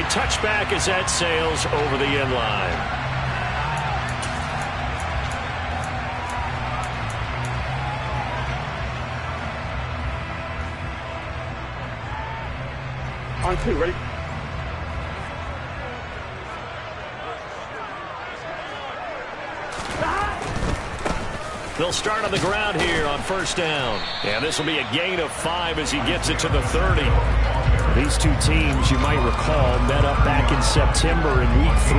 a touchback as that sails over the end line. On two, ready? They'll start on the ground here on first down. And this will be a gain of 5 as he gets it to the 30. These two teams, you might recall, met up back in September in Week 3.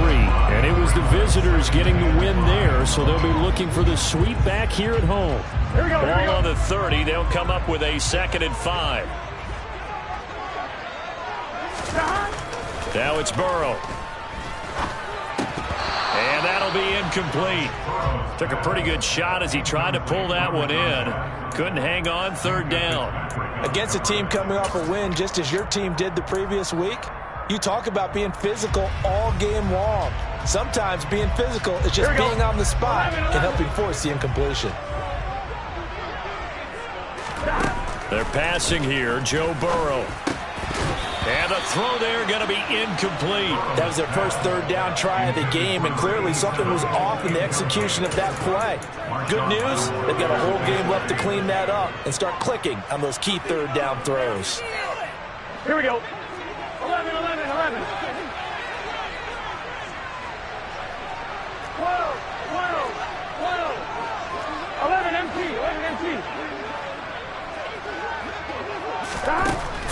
And it was the visitors getting the win there, so they'll be looking for the sweep back here at home. Here we go, Ball on the 30. They'll come up with a 2nd and 5. Now it's Burrow. And that'll be incomplete. Took a pretty good shot as he tried to pull that one in. Couldn't hang on, 3rd down. Against a team coming off a win just as your team did the previous week, you talk about being physical all game long. Sometimes being physical is just being on the spot and helping force the incompletion. They're passing here, Joe Burrow. And the throw there going to be incomplete. That was their first 3rd down try of the game, and clearly something was off in the execution of that play. Good news, they've got a whole game left to clean that up and start clicking on those key 3rd down throws. Here we go. 11, 11, 11. 12, 12, 12. 11 empty, 11 empty.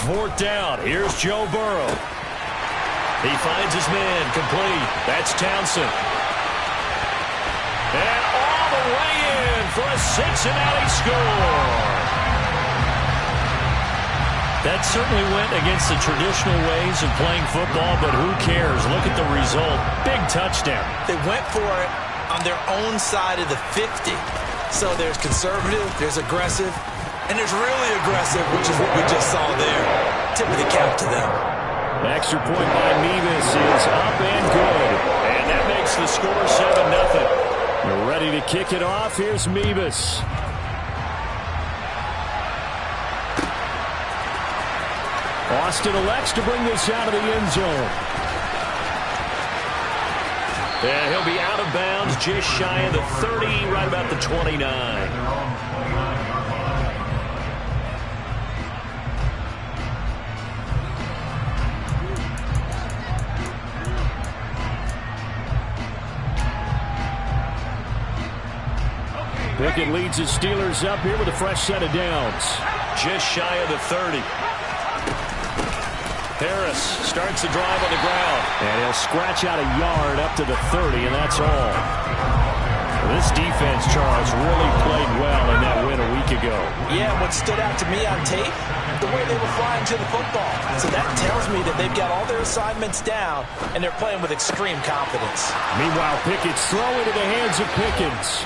4th down. Here's Joe Burrow. He finds his man complete. That's Townsend. And all the way in for a Cincinnati score. That certainly went against the traditional ways of playing football, but who cares? Look at the result. Big touchdown. They went for it on their own side of the 50. So there's conservative, there's aggressive, and there's really aggressive, which is what we just saw there. Tip of the cap to them. Extra point by Mevis is up and good. And that makes the score 7-0. You're ready to kick it off. Here's Mevis. Austin elects to bring this out of the end zone. And he'll be out of bounds just shy of the 30, right about the 29. Pickett leads his Steelers up here with a fresh set of downs. Just shy of the 30. Harris starts the drive on the ground. And he'll scratch out a yard up to the 30, and that's all. This defense, Charles, really played well in that win a week ago. Yeah, what stood out to me on tape, the way they were flying to the football. So that tells me that they've got all their assignments down, and they're playing with extreme confidence. Meanwhile, Pickett's throw into the hands of Pickens.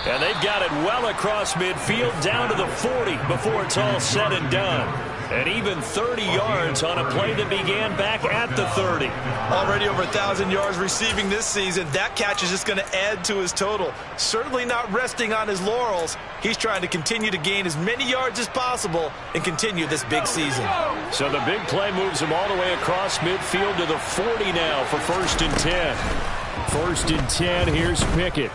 And they've got it well across midfield down to the 40 before it's all said and done. And even 30 yards on a play that began back at the 30. Already over 1,000 yards receiving this season. That catch is just going to add to his total. Certainly not resting on his laurels. He's trying to continue to gain as many yards as possible and continue this big season. So the big play moves him all the way across midfield to the 40 now for 1st and 10. 1st and 10, here's Pickett.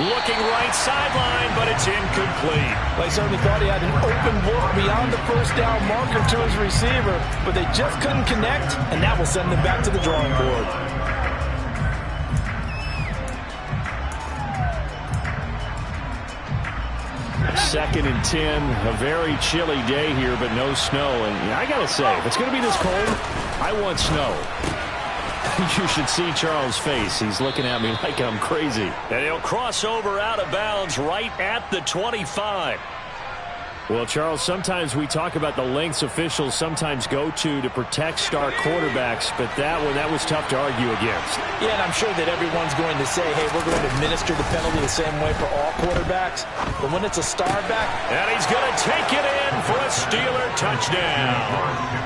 Looking right sideline, but it's incomplete. Well, he certainly thought he had an open look beyond the first down marker to his receiver, but they just couldn't connect, and that will send them back to the drawing board. Second and 10, a very chilly day here, but no snow. And I got to say, if it's going to be this cold, I want snow. You should see Charles' face. He's looking at me like I'm crazy. And he'll cross over out of bounds right at the 25. Well, Charles, sometimes we talk about the lengths officials sometimes go to protect star quarterbacks, but that was tough to argue against. Yeah, and I'm sure that everyone's going to say, hey, we're going to administer the penalty the same way for all quarterbacks. But when it's a star back... And he's going to take it in for a Steeler touchdown.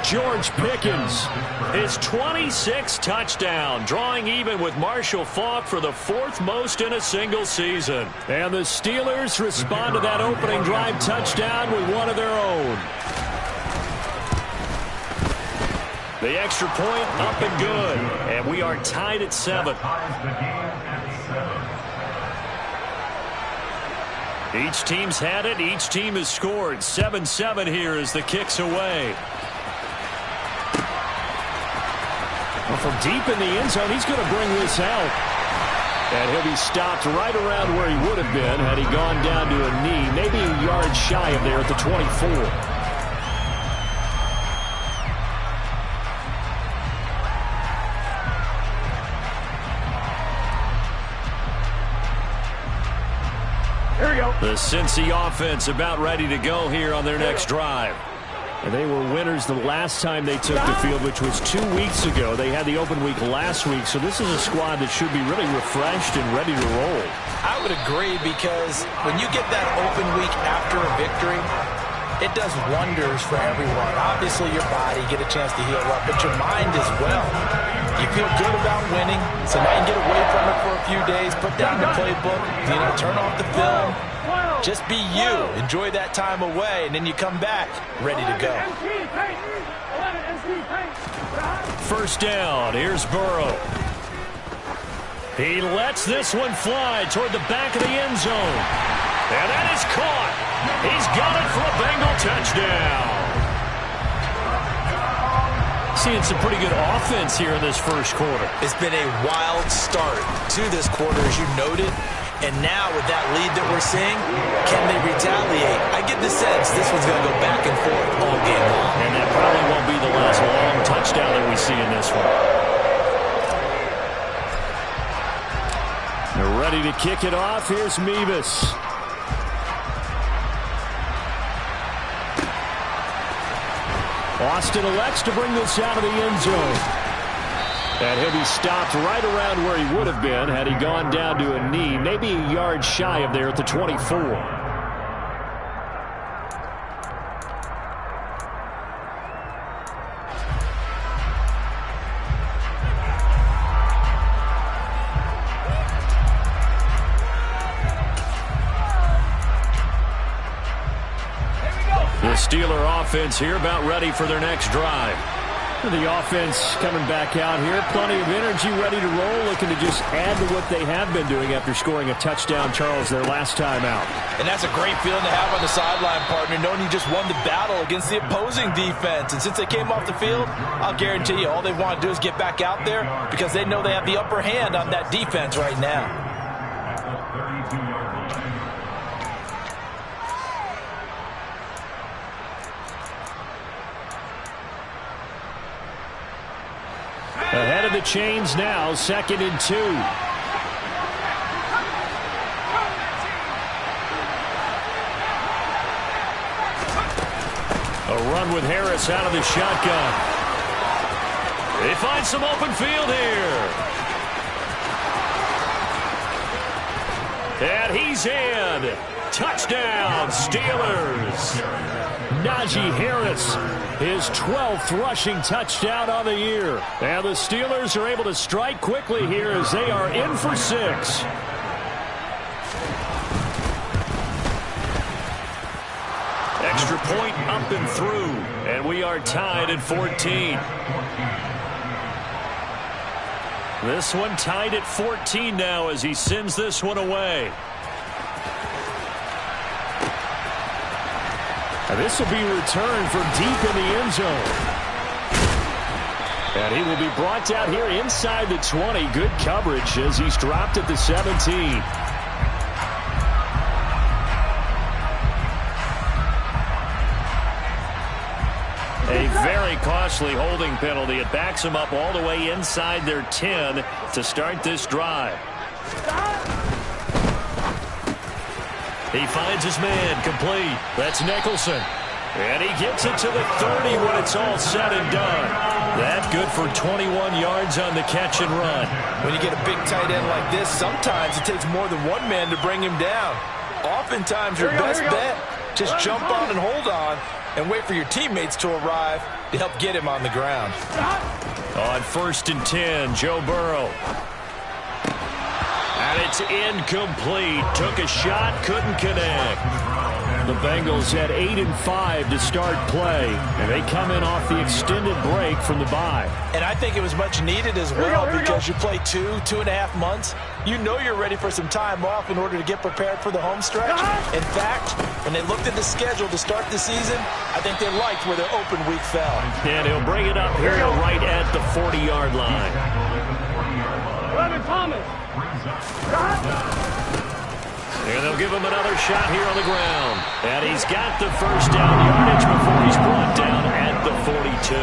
George Pickens, his 26th touchdown, drawing even with Marshall Faulk for the 4th most in a single season. And the Steelers respond to that opening drive touchdown with one of their own. The extra point up and good. And we are tied at 7. Each team's had it. Each team has scored. 7-7 here as the kick's away. Well, from deep in the end zone, he's going to bring this out. And he'll be stopped right around where he would have been had he gone down to a knee, maybe a yard shy of there at the 24. The Cincy offense about ready to go here on their next drive. And they were winners the last time they took the field, which was 2 weeks ago. They had the open week last week, so this is a squad that should be really refreshed and ready to roll. I would agree, because when you get that open week after a victory, it does wonders for everyone. Obviously, your body, get a chance to heal up, but your mind as well. You feel good about winning, so now you can get away from it for a few days, put down the playbook, turn off the film. Just be you. Enjoy that time away, and then you come back ready to go. First down. Here's Burrow. He lets this one fly toward the back of the end zone. And that is caught. He's got it for a Bengal touchdown. Seeing some pretty good offense here in this first quarter. It's been a wild start to this quarter, as you noted. And now with that lead that we're seeing, can they retaliate? I get the sense this one's going to go back and forth all game long. And that probably won't be the last long touchdown that we see in this one. They're ready to kick it off. Here's Mevis. Austin elects to bring this out of the end zone. And he'll be stopped right around where he would have been had he gone down to a knee, maybe a yard shy of there at the 24. The Steeler offense here about ready for their next drive. The offense coming back out here. Plenty of energy, ready to roll, looking to just add to what they have been doing after scoring a touchdown, Charles, their last time out. And that's a great feeling to have on the sideline, partner, knowing you just won the battle against the opposing defense. And since they came off the field, I'll guarantee you all they want to do is get back out there because they know they have the upper hand on that defense right now. Ahead of the chains now, 2nd and 2. A run with Harris out of the shotgun. They find some open field here. And he's in. Touchdown, Steelers. Najee Harris, his 12th rushing touchdown on the year. And the Steelers are able to strike quickly here as they are in for 6. Extra point up and through. And we are tied at 14. This one tied at 14 now as he sends this one away. This will be returned from deep in the end zone. And he will be brought down here inside the 20. Good coverage as he's dropped at the 17. A very costly holding penalty. It backs him up all the way inside their 10 to start this drive. He finds his man complete. That's Nicholson. And he gets it to the 30 when it's all said and done. That good for 21 yards on the catch and run. When you get a big tight end like this, sometimes it takes more than one man to bring him down. Oftentimes your best bet, just jump on and hold on and wait for your teammates to arrive to help get him on the ground. On 1st and 10, Joe Burrow. And it's incomplete. Took a shot, couldn't connect. The Bengals had 8-5 to start play, and they come in off the extended break from the bye. And I think it was much needed as well because you play 2.5 months. You know you're ready for some time off in order to get prepared for the home stretch. In fact, when they looked at the schedule to start the season, I think they liked where their open week fell. And he'll bring it up here right at the 40-yard line. 11 Thomas. And they'll give him another shot here on the ground. And he's got the first down yardage before he's brought down at the 42.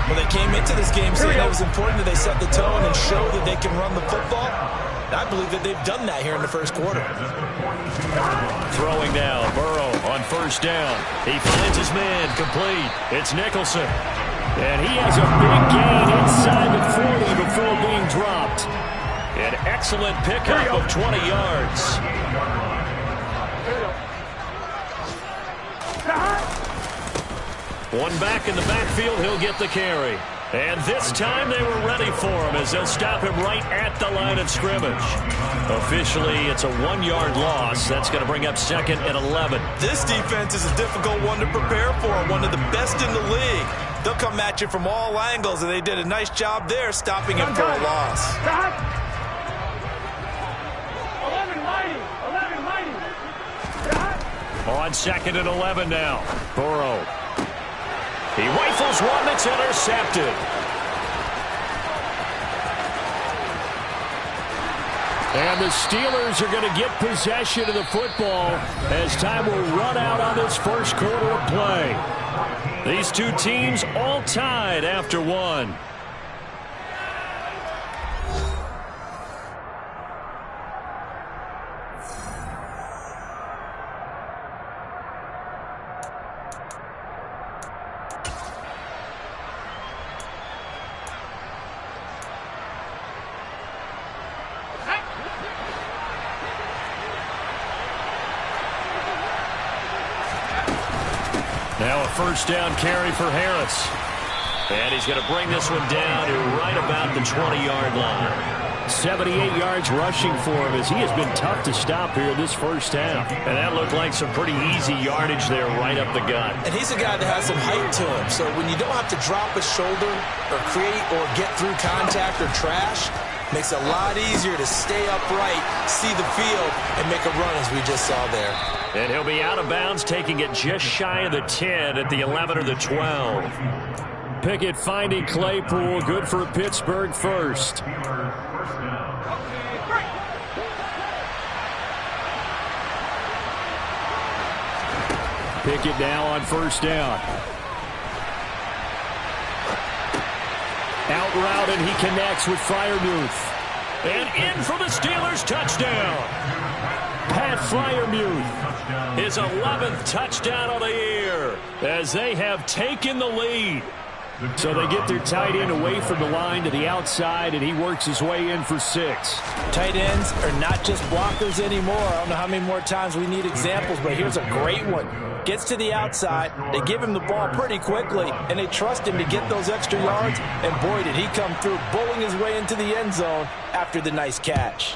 Well, they came into this game saying it was important that they set the tone and show that they can run the football. And I believe that they've done that here in the first quarter. Throwing now, Burrow on first down. He finds his man complete. It's Nicholson. And he has a big gain inside the 40 before being dropped. An excellent pickup of 20 yards. One back in the backfield, he'll get the carry. And this time they were ready for him as they'll stop him right at the line of scrimmage. Officially, it's a 1-yard loss. That's going to bring up 2nd and 11. This defense is a difficult one to prepare for, one of the best in the league. They'll come at you from all angles, and they did a nice job there stopping him for a loss. 11 mighty. On 2nd and 11 now. Burrow. He rifles one that's intercepted. And the Steelers are going to get possession of the football as time will run out on this first quarter of play. These two teams all tied after one. Now a first down carry for Harris. And he's going to bring this one down to right about the 20-yard line. 78 yards rushing for him as he has been tough to stop here this first half. And that looked like some pretty easy yardage there right up the gut. And he's a guy that has some height to him. So when you don't have to drop a shoulder or create or get through contact or trash, makes it a lot easier to stay upright, see the field, and make a run as we just saw there. And he'll be out of bounds, taking it just shy of the 10 at the 11 or the 12. Pickett finding Claypool, good for Pittsburgh first. Pickett now on first down. Out route, and he connects with Freiermuth. And in for the Steelers touchdown. Pat Freiermuth, his 11th touchdown of the year, as they have taken the lead. So they get their tight end away from the line to the outside, and he works his way in for 6. Tight ends are not just blockers anymore. I don't know how many more times we need examples, but here's a great one. Gets to the outside, they give him the ball pretty quickly, and they trust him to get those extra yards, and boy, did he come through, bowling his way into the end zone after the nice catch.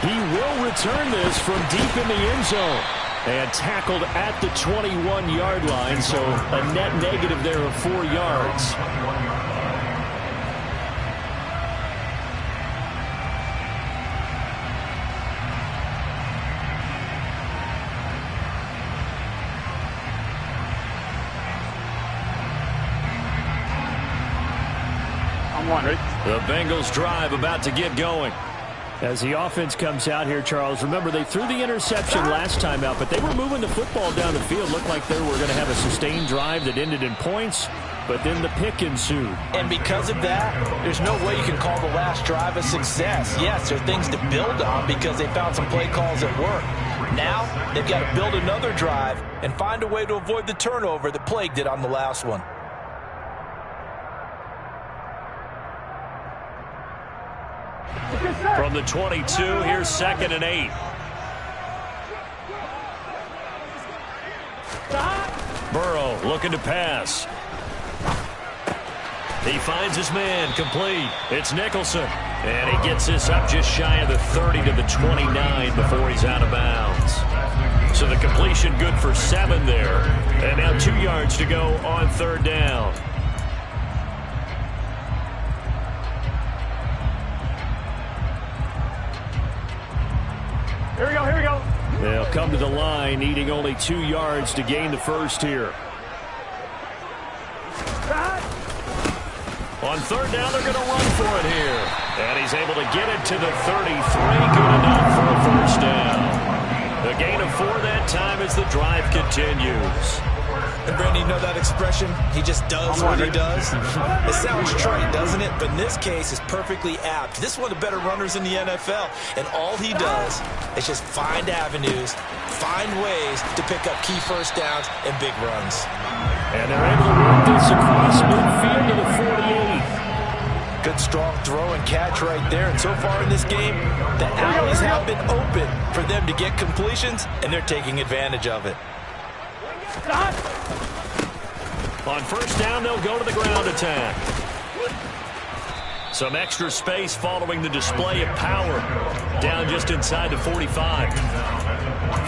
He will return this from deep in the end zone. And tackled at the 21-yard line, so a net negative there of 4 yards. The Bengals drive about to get going. As the offense comes out here, Charles, remember they threw the interception last time out, but they were moving the football down the field. Looked like they were going to have a sustained drive that ended in points, but then the pick ensued. And because of that, there's no way you can call the last drive a success. Yes, there are things to build on because they found some play calls that work. Now, they've got to build another drive and find a way to avoid the turnover that plagued it on the last one. From the 22, here's 2nd and 8. Burrow looking to pass. He finds his man complete. It's Nicholson. And he gets this up just shy of the 30 to the 29 before he's out of bounds. So the completion good for 7 there. And now 2 yards to go on 3rd down. Here we go, here we go. They'll come to the line, needing only 2 yards to gain the first here. On 3rd down, they're going to run for it here. And he's able to get it to the 33. Good enough for a first down. A gain of 4 that time as the drive continues. And Brandon, you know that expression? He just does what he does. It sounds trite, doesn't it? But in this case, it's perfectly apt. This is one of the better runners in the NFL. And all he does is just find avenues, find ways to pick up key first downs and big runs. And they're able to work this across midfield to the 48. Good strong throw and catch right there. And so far in this game, the alleys have been open for them to get completions, and they're taking advantage of it. On 1st down, they'll go to the ground attack. Some extra space following the display of power. Down just inside the 45.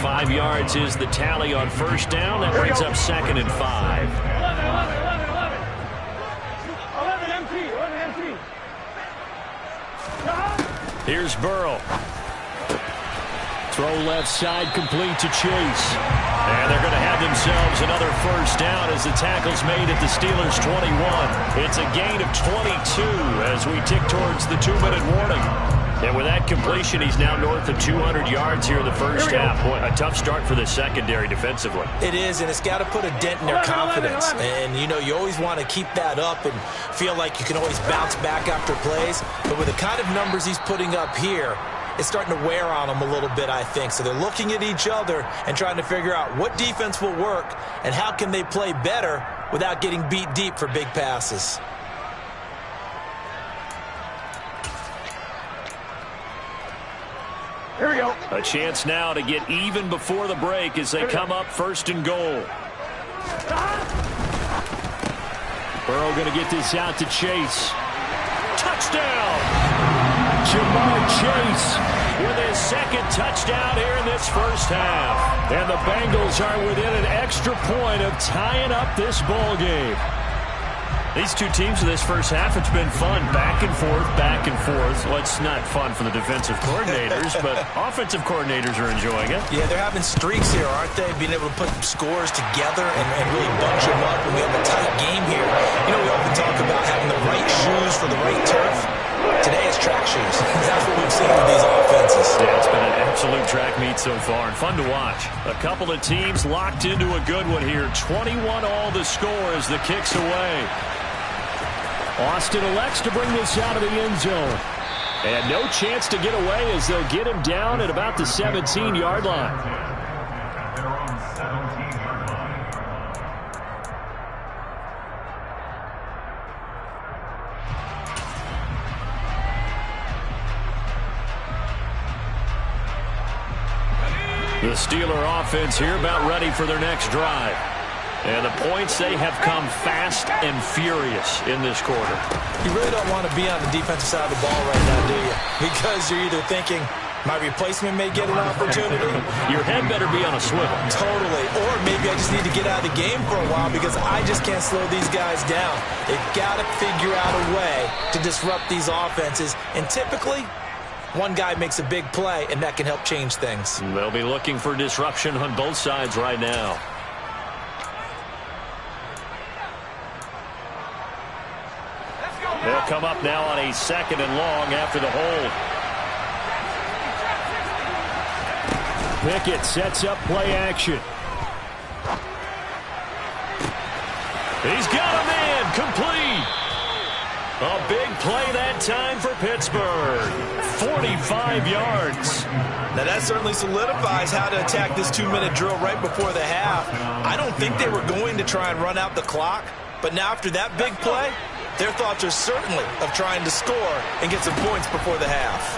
5 yards is the tally on 1st down. That brings up 2nd and 5. 11 MT. Here's Burrow. Throw left side, complete to Chase. And they're going to have themselves another 1st down as the tackle's made at the Steelers' 21. It's a gain of 22 as we tick towards the 2-minute warning. And with that completion, he's now north of 200 yards here in the first half. Boy, a tough start for the secondary defensively. It is, and it's got to put a dent in their confidence. And, you know, you always want to keep that up and feel like you can always bounce back after plays. But with the kind of numbers he's putting up here, it's starting to wear on them a little bit, I think. So they're looking at each other and trying to figure out what defense will work and how can they play better without getting beat deep for big passes. Here we go. A chance now to get even before the break as they come up 1st and goal. Burrow going to get this out to Chase. Touchdown! Jamar Chase with his 2nd touchdown here in this first half. And the Bengals are within an extra point of tying up this ball game. These two teams in this first half, it's been fun. Back and forth, back and forth. Well, it's not fun for the defensive coordinators, but offensive coordinators are enjoying it. Yeah, they're having streaks here, aren't they? Being able to put scores together and really bunch them up when we have a tight game here. You know, we often talk about having the right shoes for the right turf. Today it's track shoes. That's what we've seen with these offenses. Yeah, it's been an absolute track meet so far and fun to watch. A couple of teams locked into a good one here. 21 all the score as the kick's away. Austin elects to bring this out of the end zone. And no chance to get away as they'll get him down at about the 17-yard line. The Steeler offense here about ready for their next drive. And the points, they have come fast and furious in this quarter. You really don't want to be on the defensive side of the ball right now, do you? Because you're either thinking, my replacement may get an opportunity. Your head better be on a swivel. Totally. Or maybe I just need to get out of the game for a while because I just can't slow these guys down. They've got to figure out a way to disrupt these offenses. And typically, one guy makes a big play, and that can help change things. They'll be looking for disruption on both sides right now. They'll come up now on a 2nd and long after the hold. Pickett sets up play action. He's got him in, complete. A big play that time for Pittsburgh. 45 yards. Now that certainly solidifies how to attack this 2-minute drill right before the half. I don't think they were going to try and run out the clock, but now after that big play, their thoughts are certainly of trying to score and get some points before the half.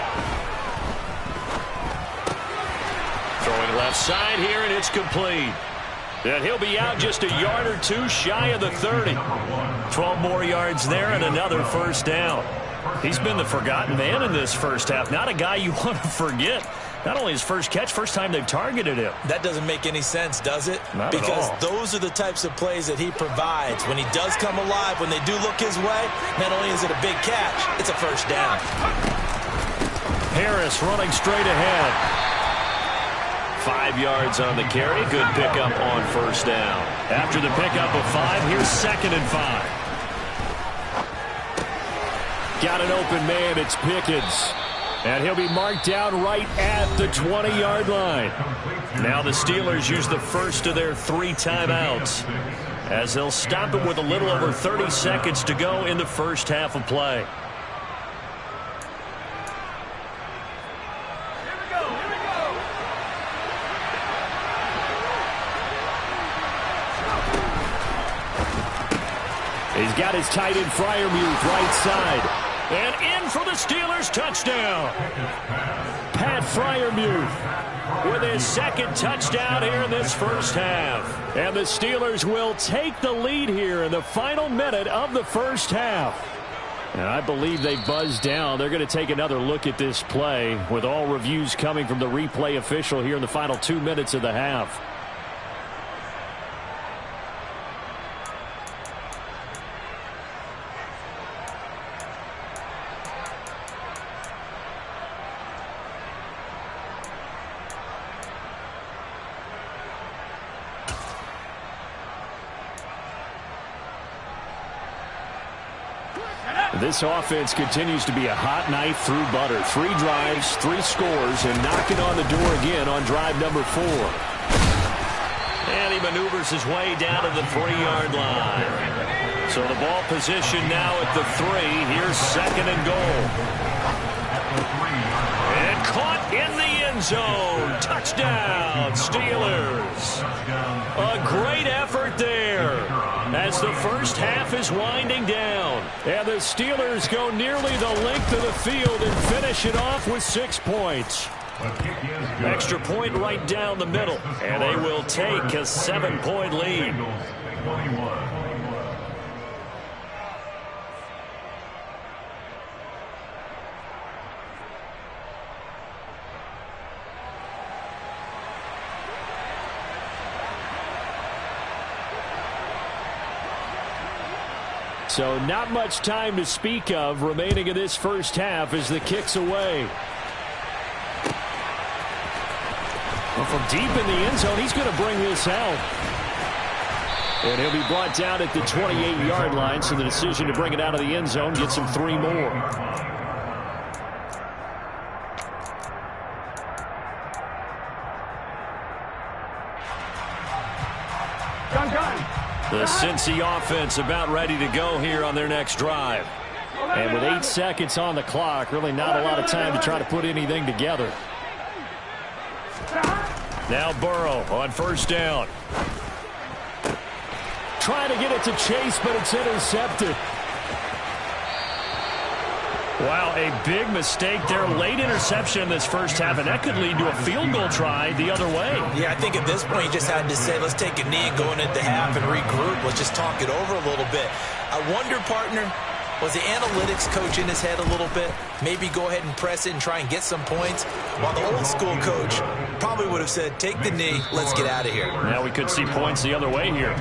Throwing left side here, and it's complete. And he'll be out just a yard or two shy of the 30. 12 more yards there and another first down. He's been the forgotten man in this first half. Not a guy you want to forget. Not only his first catch, first time they've targeted him. That doesn't make any sense, does it? Not because at all. Those are the types of plays that he provides. When he does come alive, when they do look his way, not only is it a big catch, it's a first down. Harris running straight ahead. 5 yards on the carry. Good pickup on first down. After the pickup of 5, here's 2nd and 5. Got an open man. It's Pickens. And he'll be marked down right at the 20-yard line. Now the Steelers use the first of their 3 timeouts as they'll stop it with a little over 30 seconds to go in the first half of play. He's got his tight end Freiermuth right side. And in for the Steelers touchdown. Pat Freiermuth with his 2nd touchdown here in this first half. And the Steelers will take the lead here in the final minute of the first half. And I believe they buzzed down. They're going to take another look at this play with all reviews coming from the replay official here in the final 2 minutes of the half. This offense continues to be a hot knife through butter. 3 drives, 3 scores, and knocking on the door again on drive number 4. And he maneuvers his way down to the 3-yard line. So the ball position now at the 3. Here's 2nd and goal. And caught in the end zone. Touchdown, Steelers. A great effort there as the first half is winding down. And the Steelers go nearly the length of the field and finish it off with 6 points. Extra point right down the middle. And they will take a 7-point lead. So not much time to speak of remaining in this first half as the kick's away. Well, from deep in the end zone, he's going to bring this out. And he'll be brought down at the 28-yard line, so the decision to bring it out of the end zone gets him 3 more. The Cincy offense about ready to go here on their next drive. And with 8 seconds on the clock, really not a lot of time to try to put anything together. Now Burrow on first down. Trying to get it to Chase, but it's intercepted. Wow, a big mistake there. Late interception in this first half, and that could lead to a field goal try the other way. Yeah, I think at this point you just had to say, let's take a knee going into half and regroup. Let's just talk it over a little bit. I wonder, partner, was the analytics coach in his head a little bit? Maybe go ahead and press it and try and get some points? While the old school coach probably would have said, take the knee, let's get out of here. Now we could see points the other way here.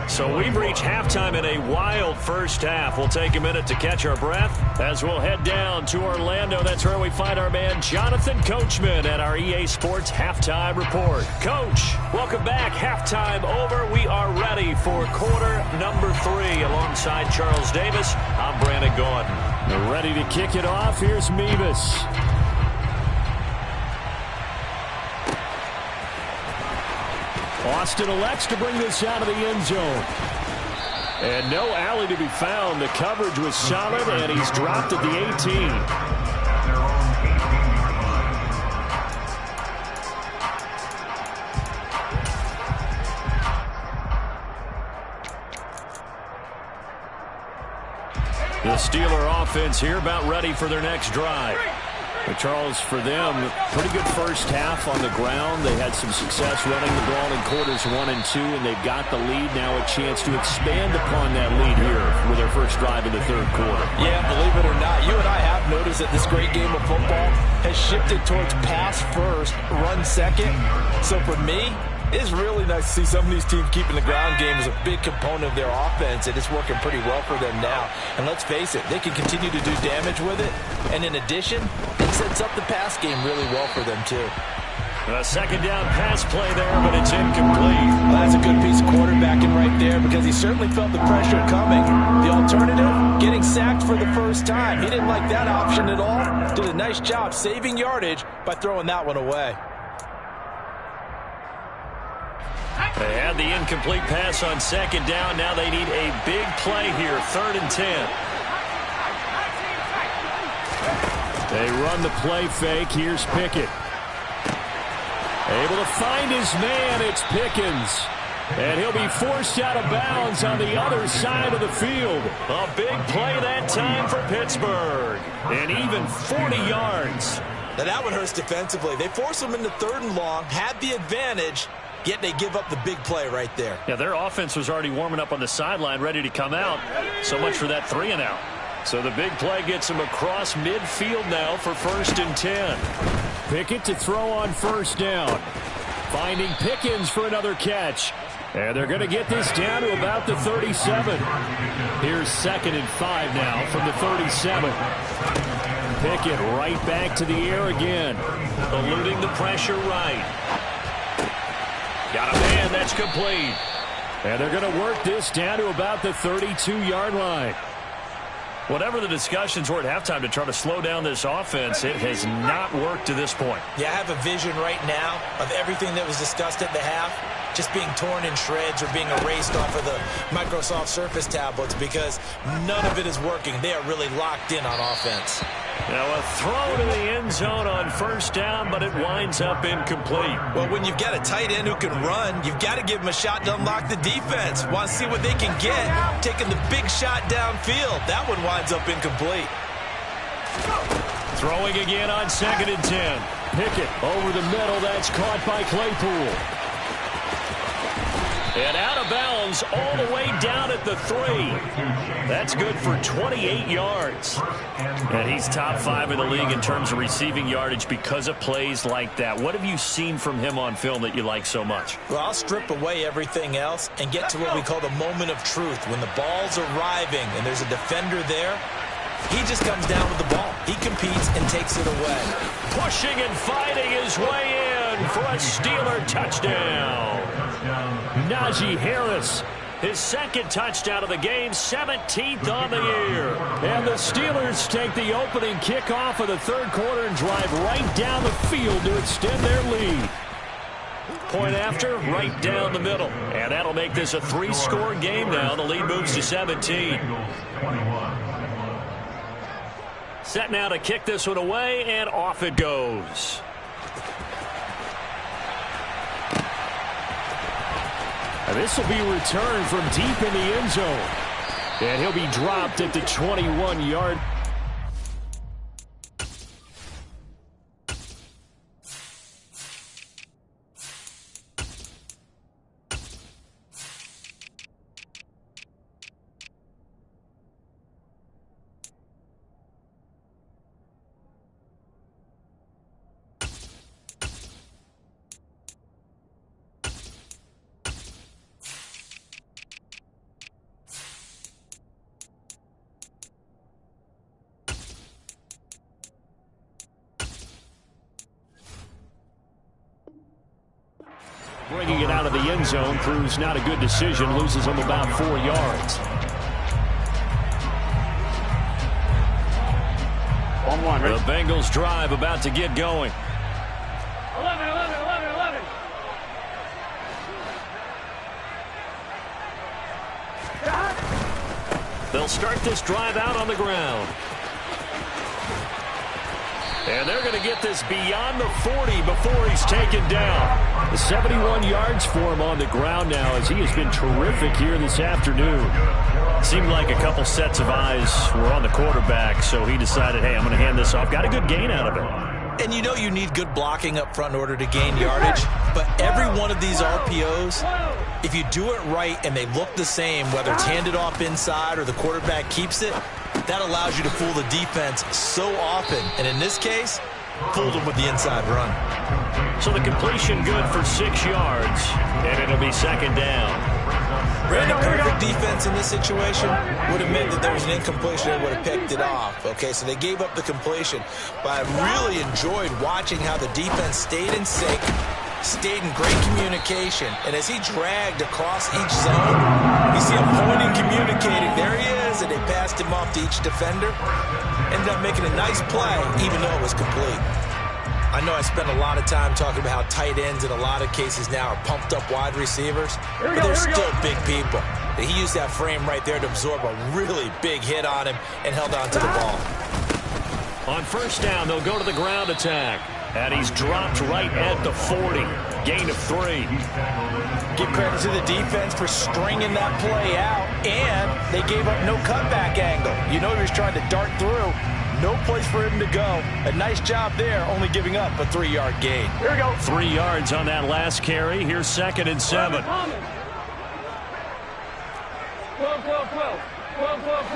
So we've reached halftime in a wild first half. We'll take a minute to catch our breath as we'll head down to Orlando. That's where we find our man Jonathan Coachman at our EA Sports Halftime Report. Coach, welcome back. Halftime over. We are ready for quarter number 3 alongside Charles Davis. I'm Brandon Gaudin. They're ready to kick it off. Here's Mevis. Austin elects to bring this out of the end zone. And no alley to be found. The coverage was solid, and he's dropped at the 18. The Steeler offense here about ready for their next drive. But Charles, for them, pretty good first half on the ground. They had some success running the ball in quarters 1 and 2, and they've got the lead. Now a chance to expand upon that lead here with their first drive in the third quarter. Yeah, believe it or not, you and I have noticed that this great game of football has shifted towards pass first, run second. So for me, it's really nice to see some of these teams keeping the ground game as a big component of their offense, and it's working pretty well for them now. And let's face it, they can continue to do damage with it. And in addition, it sets up the pass game really well for them, too. A second down pass play there, but it's incomplete. Well, that's a good piece of quarterbacking right there because he certainly felt the pressure coming. The alternative, getting sacked for the first time. He didn't like that option at all. Did a nice job saving yardage by throwing that one away. They had the incomplete pass on second down. Now they need a big play here, 3rd and 10. They run the play fake. Here's Pickett. Able to find his man. It's Pickens. And he'll be forced out of bounds on the other side of the field. A big play that time for Pittsburgh. And even 40 yards. Now that one hurts defensively. They force him into 3rd and long, had the advantage, yet they give up the big play right there. Yeah, their offense was already warming up on the sideline, ready to come out. So much for that 3 and out. So the big play gets him across midfield now for 1st and 10. Pickett to throw on first down. Finding Pickens for another catch. And they're going to get this down to about the 37. Here's 2nd and 5 now from the 37. Pickett right back to the air again. Eluding the pressure right. Got a man, that's complete. And they're going to work this down to about the 32-yard line. Whatever the discussions were at halftime to try to slow down this offense, it has not worked to this point. Yeah, I have a vision right now of everything that was discussed at the half just being torn in shreds or being erased off of the Microsoft Surface tablets because none of it is working. They are really locked in on offense. Now a throw to the end zone on first down, but it winds up incomplete. Well, when you've got a tight end who can run, you've got to give him a shot to unlock the defense. Want to see what they can get, taking the big shot downfield. That one winds up incomplete. Throwing again on 2nd and 10. Pickett over the middle. That's caught by Claypool. And out of bounds all the way down at the 3. That's good for 28 yards. And he's top 5 in the league in terms of receiving yardage because of plays like that. What have you seen from him on film that you like so much? Well, I'll strip away everything else and get to what we call the moment of truth. When the ball's arriving and there's a defender there, he just comes down with the ball. He competes and takes it away. Pushing and fighting his way in for a Steeler touchdown. Najee Harris. His 2nd touchdown of the game, 17th on the year. And the Steelers take the opening kickoff of the 3rd quarter and drive right down the field to extend their lead. Point after, right down the middle. And that'll make this a 3-score game now. The lead moves to 17. Set now to kick this one away, and off it goes. And this will be returned from deep in the end zone. And he'll be dropped at the 21-yard. Bringing it out of the end zone proves not a good decision. Loses him about 4 yards. 1-1. The Bengals drive about to get going. 11. They'll start this drive out on the ground. And they're going to get this beyond the 40 before he's taken down. 71 yards for him on the ground now as he has been terrific here this afternoon. Seemed like a couple sets of eyes were on the quarterback, so he decided, hey, I'm going to hand this off. Got a good gain out of it. And you know you need good blocking up front in order to gain yardage, but every one of these RPOs, if you do it right and they look the same, whether it's handed off inside or the quarterback keeps it, that allows you to fool the defense so often. And in this case, fooled them with the inside run. So the completion good for 6 yards, and it'll be second down. Brandon, perfect defense in this situation would have meant that there was an incompletion and would have picked it off. Okay, so they gave up the completion. But I really enjoyed watching how the defense stayed in sync, stayed in great communication. And as he dragged across each zone, you see him pointing, communicating. There he is, and they passed him off to each defender. Ended up making a nice play, even though it was complete. I know I spent a lot of time talking about how tight ends in a lot of cases now are pumped up wide receivers, but they're still big people. He used that frame right there to absorb a really big hit on him and held on to the ball. On first down, they'll go to the ground attack. And he's dropped right at the 40. Gain of 3. Give credit to the defense for stringing that play out, and they gave up no cutback angle. You know he was trying to dart through. No place for him to go. A nice job there, only giving up a 3-yard gain. Here we go. 3 yards on that last carry. Here's 2nd and 7. 12, 12, 12. 12, 12,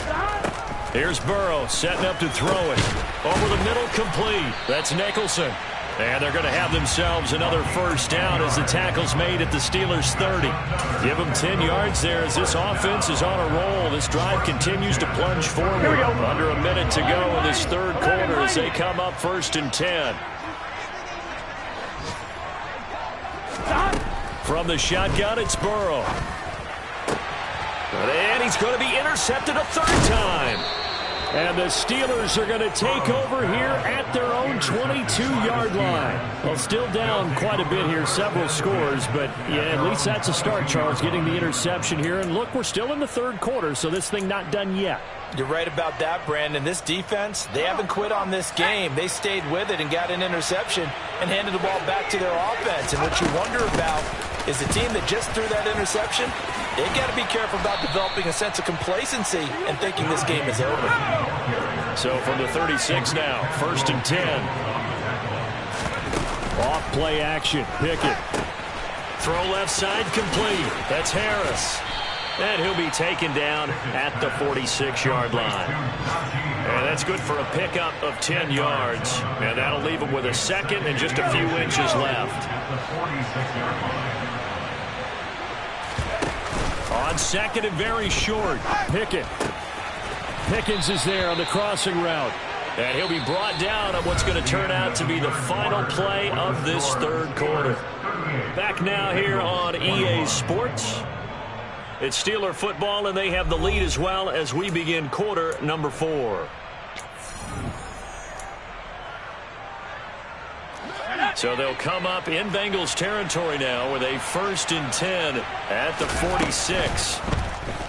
12. Here's Burrow setting up to throw it. Over the middle, complete. That's Nicholson. And they're going to have themselves another first down as the tackle's made at the Steelers' 30. Give them 10 yards there as this offense is on a roll. This drive continues to plunge forward. Under a minute to go in this third quarter as they come up 1st and 10. From the shotgun, it's Burrow. And he's going to be intercepted a 3rd time. And the Steelers are going to take over here at their own 22-yard line. Well, still down quite a bit here, several scores, but yeah, at least that's a start, Charles, getting the interception here. And look, we're still in the third quarter, so this thing not done yet. You're right about that, Brandon. This defense, they haven't quit on this game. They stayed with it and got an interception and handed the ball back to their offense. And what you wonder about is the team that just threw that interception, they've got to be careful about developing a sense of complacency and thinking this game is over. So from the 36 now, 1st and 10. Off play action, Pickett. Throw left side complete. That's Harris. And he'll be taken down at the 46-yard line. And that's good for a pickup of 10 yards. And that'll leave him with a 2nd and just a few inches left. On 2nd and very short, Pickett. Pickens is there on the crossing route. And he'll be brought down on what's going to turn out to be the final play of this third quarter. Back now here on EA Sports. It's Steeler football, and they have the lead as well as we begin quarter number 4. So they'll come up in Bengals territory now with a 1st and 10 at the 46.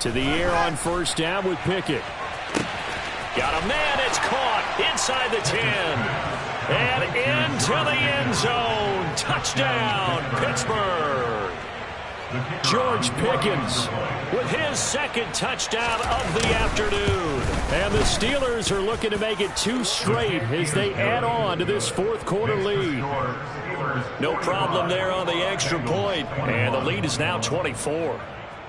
To the air on first down with Pickett. Got a man, it's caught inside the 10. And into the end zone. Touchdown, Pittsburgh. George Pickens with his 2nd touchdown of the afternoon. And the Steelers are looking to make it 2 straight as they add on to this fourth quarter lead. No problem there on the extra point. And the lead is now 24.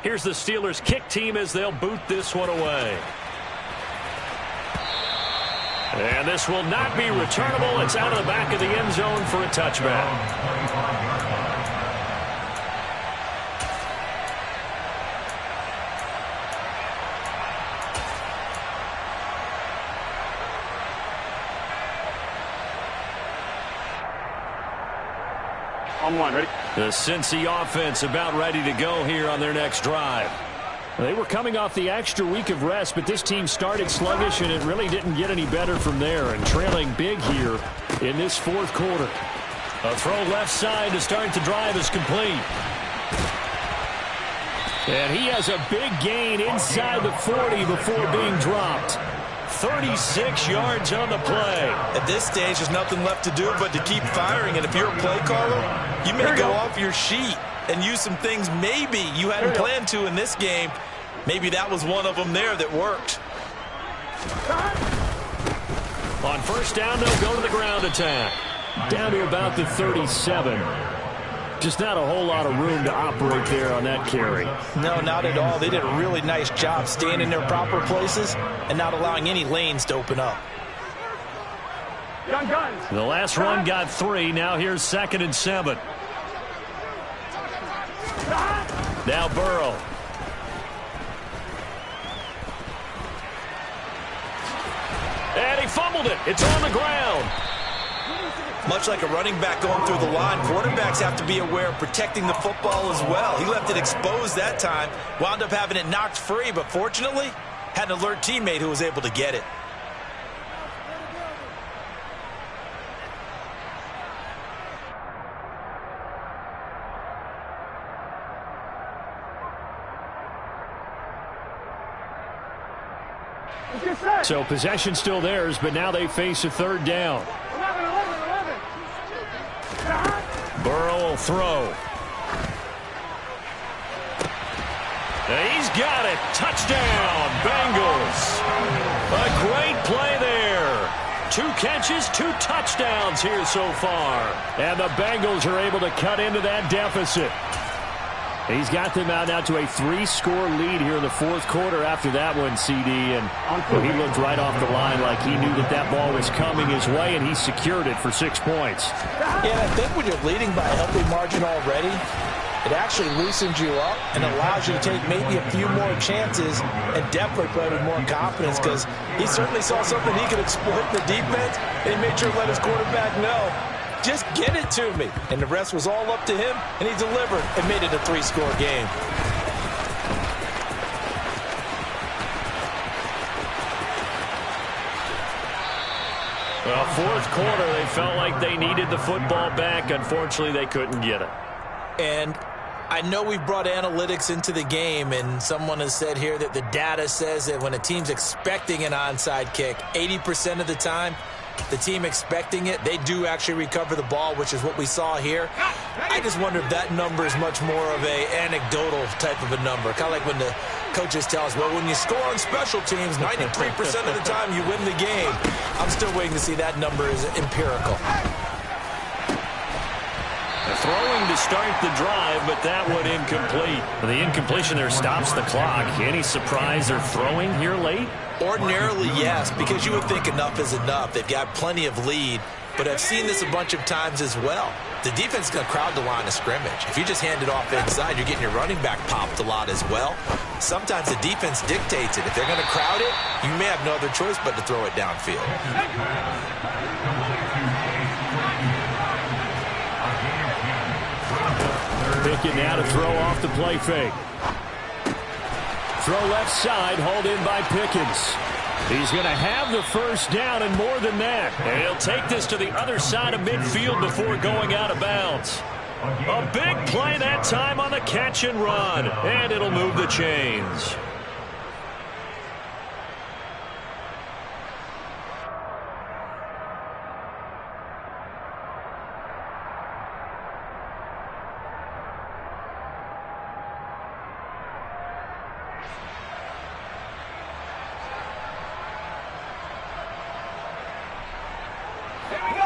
Here's the Steelers kick team as they'll boot this one away. And this will not be returnable. It's out of the back of the end zone for a touchback. On 1, ready? The Cincy offense about ready to go here on their next drive. They were coming off the extra week of rest, but this team started sluggish, and it really didn't get any better from there, and trailing big here in this fourth quarter. A throw left side to start the drive is complete. And he has a big gain inside the 40 before being dropped. 36 yards on the play. At this stage, there's nothing left to do but to keep firing. And if you're a play caller, you may go off your sheet and use some things maybe you hadn't planned to in this game. Maybe that was one of them there that worked. On first down, they'll go to the ground attack. Down to about the 37. Just not a whole lot of room to operate there on that carry. No, not at all. They did a really nice job staying in their proper places and not allowing any lanes to open up. The last run got 3. Now here's 2nd and 7. Now Burrow. And he fumbled it. It's on the ground. Much like a running back going through the line, quarterbacks have to be aware of protecting the football as well. He left it exposed that time, wound up having it knocked free, but fortunately, had an alert teammate who was able to get it. So possession still theirs, but now they face a 3rd down. 11. Burrow will throw. He's got it. Touchdown, Bengals. A great play there. 2 catches, 2 touchdowns here so far. And the Bengals are able to cut into that deficit. He's got them out now to a 3-score lead here in the 4th quarter after that one, CD. And he looked right off the line like he knew that that ball was coming his way, and he secured it for 6 points. Yeah, I think when you're leading by a healthy margin already, it actually loosens you up and allows you to take maybe a few more chances and definitely play with more confidence, because he certainly saw something he could exploit in the defense, and he made sure to let his quarterback know, just get it to me. And the rest was all up to him, and he delivered and made it a 3-score game. Well, 4th quarter, they felt like they needed the football back. Unfortunately, they couldn't get it. And I know we've brought analytics into the game, and someone has said here that the data says that when a team's expecting an onside kick, 80% of the time, the team expecting it, they do actually recover the ball, which is what we saw here. I just wonder if that number is much more of a anecdotal type of a number. Kind of like when the coaches tell us, well, when you score on special teams, 93% of the time you win the game. I'm still waiting to see that number is empirical. Throwing to start the drive, but that one incomplete. The incompletion there stops the clock. Any surprise they're throwing here late? Ordinarily, yes, because you would think enough is enough. They've got plenty of lead, but I've seen this a bunch of times as well. The defense is going to crowd the line of scrimmage. If you just hand it off inside, you're getting your running back popped a lot as well. Sometimes the defense dictates it. If they're going to crowd it, you may have no other choice but to throw it downfield. Pickett now to throw off the play fake. Throw left side, hauled in by Pickens. He's going to have the 1st down and more than that. And he'll take this to the other side of midfield before going out of bounds. A big play that time on the catch and run. And it'll move the chains.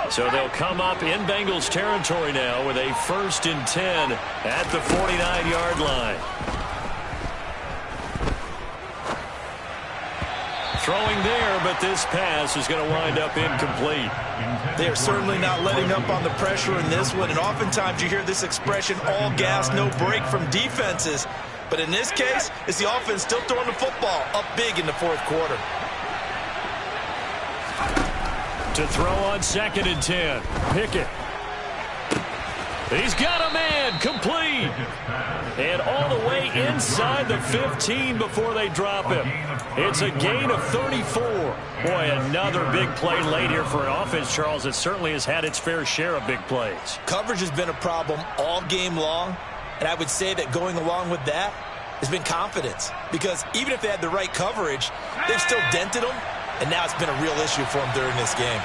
So they'll come up in Bengals territory now with a 1st and 10 at the 49-yard line. Throwing there, but this pass is going to wind up incomplete. They're certainly not letting up on the pressure in this one, and oftentimes you hear this expression, all gas, no break from defenses. But in this case, it's the offense still throwing the football up big in the 4th quarter. To throw on 2nd and 10. Pickett. He's got a man. Complete. And all the way inside the 15 before they drop him. It's a gain of 34. Boy, another big play late here for an offense, Charles, that certainly has had its fair share of big plays. Coverage has been a problem all game long, and I would say that going along with that has been confidence. Because even if they had the right coverage, they've still dented them and now it's been a real issue for him during this game.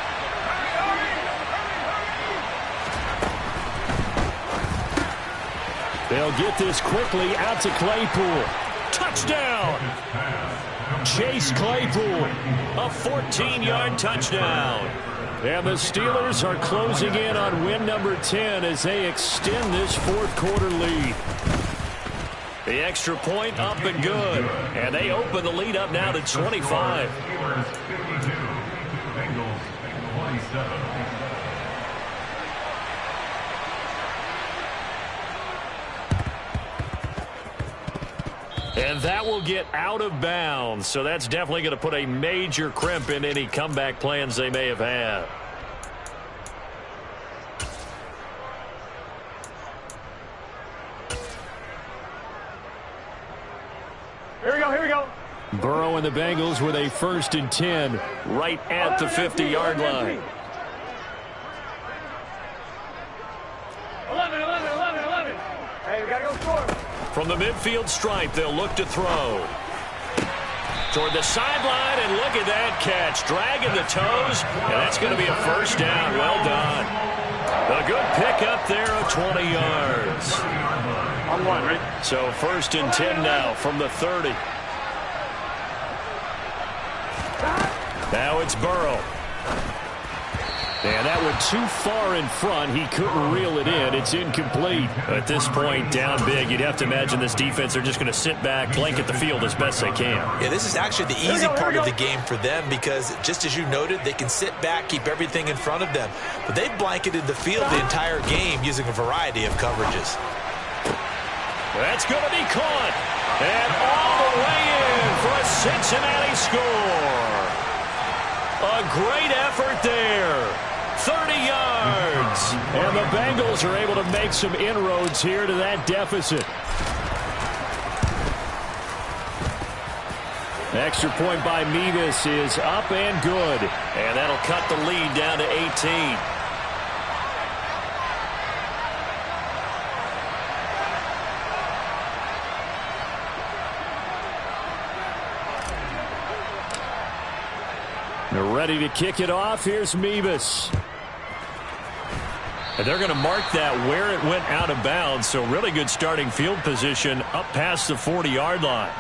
They'll get this quickly out to Claypool. Touchdown! Chase Claypool. A 14-yard touchdown. And the Steelers are closing in on win number 10 as they extend this fourth quarter lead. The extra point up and good. And they open the lead up now to 25. And that will get out of bounds. So that's definitely going to put a major crimp in any comeback plans they may have had. Here we go, here we go. Burrow and the Bengals with a 1st and 10 right at the 50-yard line. 11. Hey, we got to go score. From the midfield stripe, they'll look to throw. Toward the sideline, and look at that catch. Dragging the toes, and that's going to be a first down. Well done. A good pickup there of 20 yards. On one, right? So 1st and 10 now from the 30. Now it's Burrow. And that went too far in front. He couldn't reel it in. It's incomplete. At this point, down big, you'd have to imagine this defense are just going to sit back, blanket the field as best they can. Yeah, this is actually the easy part of the game for them because, just as you noted, they can sit back, keep everything in front of them. But they've blanketed the field the entire game using a variety of coverages. That's going to be caught. And all the way in for a Cincinnati score. A great effort there. 30 yards. And the Bengals are able to make some inroads here to that deficit. Extra point by Mevis is up and good. And that'll cut the lead down to 18. They're ready to kick it off. Here's Mevis. And they're going to mark that where it went out of bounds. So really good starting field position up past the 40-yard line.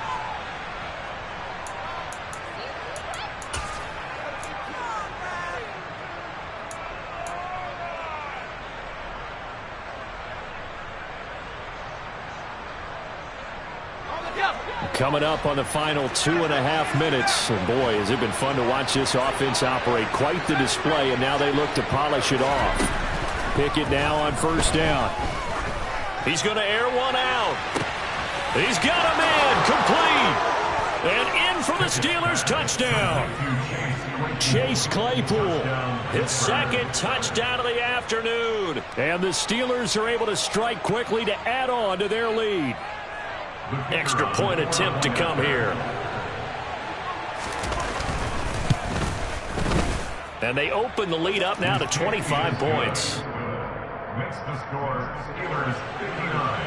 Coming up on the final 2.5 minutes. And boy, has it been fun to watch this offense operate. Quite the display, and now they look to polish it off. Pickett now on 1st down. He's going to air one out. He's got a man complete. And in for the Steelers touchdown. Chase Claypool. His 2nd touchdown of the afternoon. And the Steelers are able to strike quickly to add on to their lead. Extra point attempt to come here. And they open the lead up now to 25 points. Makes the score Steelers 59,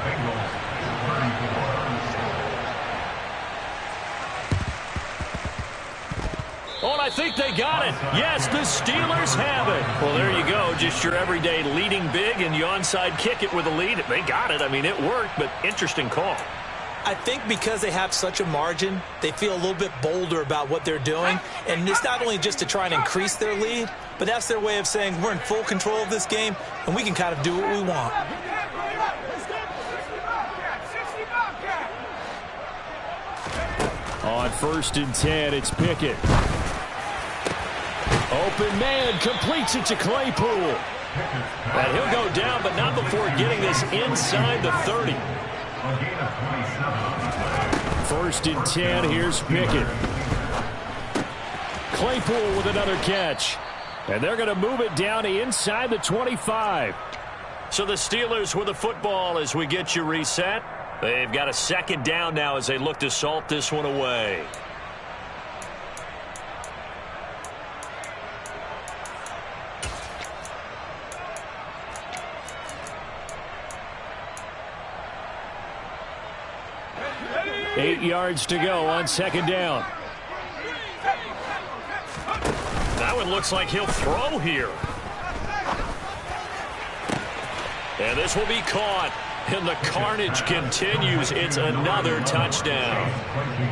Bengals 34. Oh, and I think they got it. Yes, the Steelers have it. Well, there you go. Just your everyday leading big, and you onside kick it with a lead. They got it. I mean, it worked, but interesting call. I think because they have such a margin, they feel a little bit bolder about what they're doing. And it's not only just to try and increase their lead, but that's their way of saying we're in full control of this game, and we can kind of do what we want. On 1st and 10, it's Pickett. Open man, completes it to Claypool. And he'll go down, but not before getting this inside the 30. 1st and 10, here's Pickett. Claypool with another catch. And they're going to move it down to inside the 25. So the Steelers with the football as we get you reset. They've got a 2nd down now as they look to salt this one away. Eight yards to go on 2nd down. That one looks like he'll throw here. And this will be caught. And the carnage continues. It's another touchdown.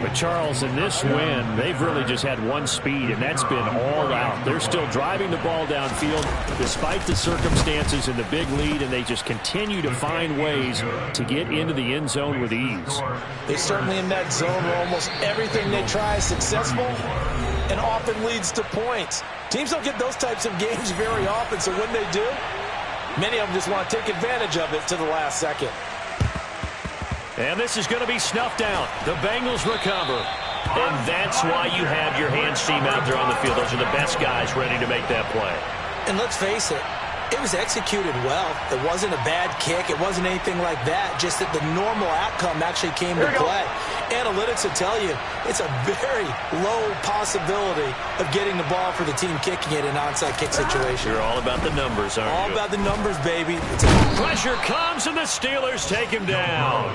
But, Charles, in this win, they've really just had one speed, and that's been all out. They're still driving the ball downfield despite the circumstances and the big lead, and they just continue to find ways to get into the end zone with ease. They're certainly in that zone where almost everything they try is successful and often leads to points. Teams don't get those types of games very often, so when they do, many of them just want to take advantage of it to the last second. And this is going to be snuffed out. The Bengals recover. And that's why you have your hands team out there on the field. Those are the best guys ready to make that play. And let's face it, it was executed well. It wasn't a bad kick. It wasn't anything like that. Just that the normal outcome actually came to play. Analytics will tell you it's a very low possibility of getting the ball for the team kicking it in an onside kick situation. You're all about the numbers, aren't you? All about the numbers, baby. Pressure comes, and the Steelers take him down.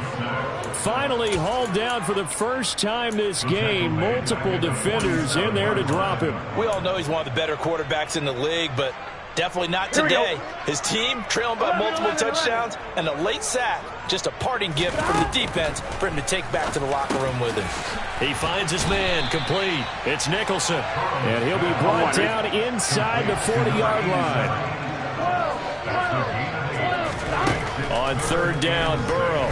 Finally hauled down for the first time this game. Multiple defenders in there to drop him. We all know he's one of the better quarterbacks in the league, but definitely not today. His team trailing by multiple touchdowns and a late sack. Just a parting gift from the defense for him to take back to the locker room with him. He finds his man complete. It's Nicholson. And he'll be brought down inside the 40-yard line. On third down, Burrow.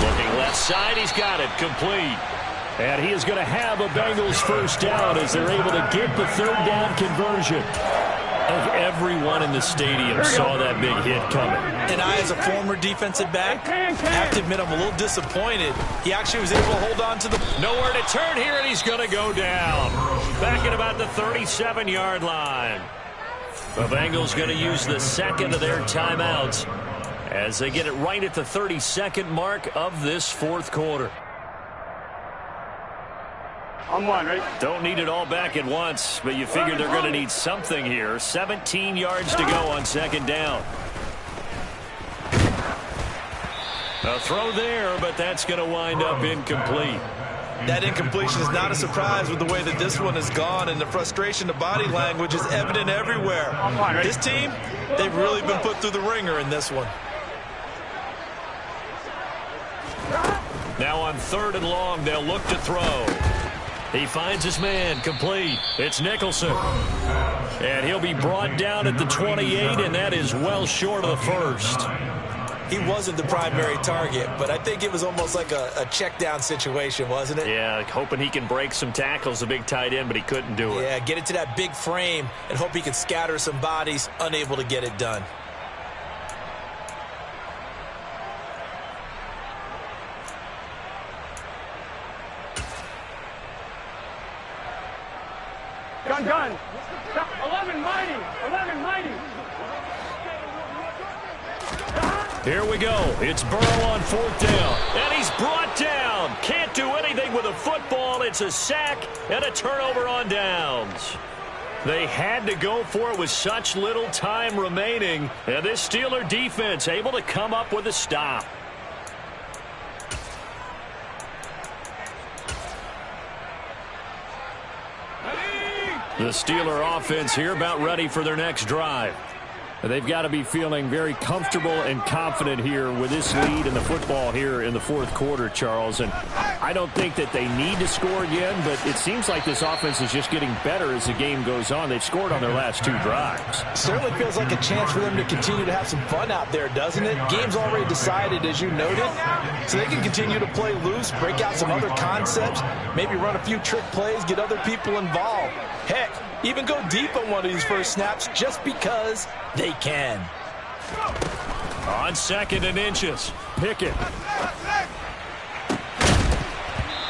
Looking left side, he's got it complete. And he is going to have a Bengals first down as they're able to get the third down conversion. Everyone in the stadium saw that big hit coming. And I, as a former defensive back, have to admit I'm a little disappointed. He actually was able to hold on to the... Nowhere to turn here, and he's going to go down. Back at about the 37-yard line. The Bengals going to use the second of their timeouts as they get it right at the 32nd mark of this fourth quarter. On one, right? Don't need it all back at once, but you figure they're going to need something here. 17 yards to go on second down. A throw there, but that's going to wind up incomplete. That incompletion is not a surprise with the way that this one has gone, and the frustration, the body language is evident everywhere. This team, they've really been put through the ringer in this one. Now on third and long, they'll look to throw. He finds his man complete. It's Nicholson. And he'll be brought down at the 28, and that is well short of the first. He wasn't the primary target, but I think it was almost like a check down situation, wasn't it? Yeah, hoping he can break some tackles, a big tight end, but he couldn't do it. Yeah, get it to that big frame and hope he can scatter some bodies, unable to get it done. Gun. 11 mighty. 11 mighty. Here we go. It's Burrow on fourth down. And he's brought down. Can't do anything with a football. It's a sack and a turnover on downs. They had to go for it with such little time remaining. And this Steeler defense able to come up with a stop. The Steeler offense here about ready for their next drive. They've got to be feeling very comfortable and confident here with this lead in the football here in the fourth quarter, Charles. And I don't think that they need to score again, but it seems like this offense is just getting better as the game goes on. They've scored on their last two drives. Certainly feels like a chance for them to continue to have some fun out there, doesn't it? Game's already decided, as you noted, so they can continue to play loose, break out some other concepts, maybe run a few trick plays, get other people involved. Heck, even go deep on one of these first snaps just because they can. On second and inches, Pickett.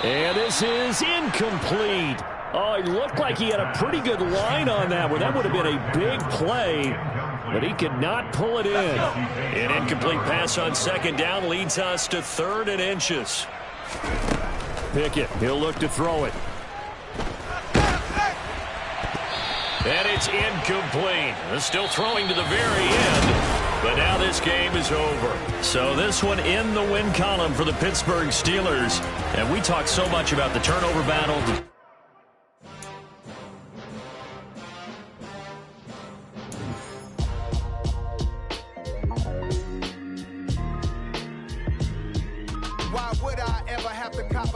And this is incomplete. Oh, it looked like he had a pretty good line on that one. That would have been a big play, but he could not pull it in. An incomplete pass on second down leads us to third and inches. Pickett, he'll look to throw it. And it's incomplete. Still throwing to the very end, but now this game is over. So this one in the win column for the Pittsburgh Steelers. And we talked so much about the turnover battle.